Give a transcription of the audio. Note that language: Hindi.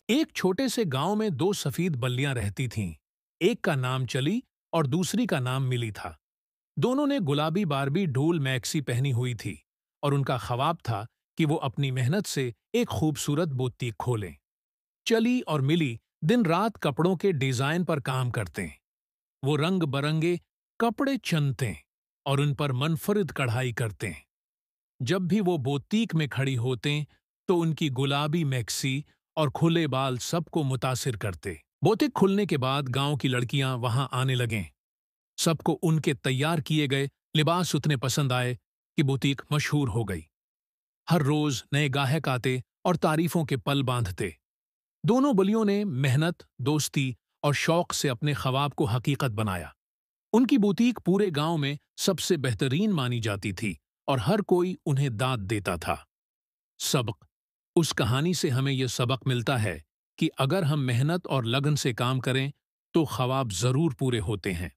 एक छोटे से गांव में दो सफेद बल्लियां रहती थीं। एक का नाम चली और दूसरी का नाम मिली था। दोनों ने गुलाबी बारबी ढोल मैक्सी पहनी हुई थी और उनका ख्वाब था कि वो अपनी मेहनत से एक खूबसूरत बुटीक खोलें। चली और मिली दिन रात कपड़ों के डिजाइन पर काम करते। वो रंग बरंगे कपड़े चुनते और उन पर मनफरद कढ़ाई करते। जब भी वो बुटीक में खड़ी होते तो उनकी गुलाबी मैक्सी और खुले बाल सबको मुतासिर करते। बुटीक खुलने के बाद गांव की लड़कियां वहां आने लगें। सबको उनके तैयार किए गए लिबास उतने पसंद आए कि बुटीक मशहूर हो गई। हर रोज नए गाहक आते और तारीफों के पल बांधते। दोनों बलियों ने मेहनत, दोस्ती और शौक से अपने ख्वाब को हकीकत बनाया। उनकी बुटीक पूरे गांव में सबसे बेहतरीन मानी जाती थी और हर कोई उन्हें दाद देता था। सबक उस कहानी से हमें यह सबक मिलता है कि अगर हम मेहनत और लगन से काम करें तो ख्वाब जरूर पूरे होते हैं।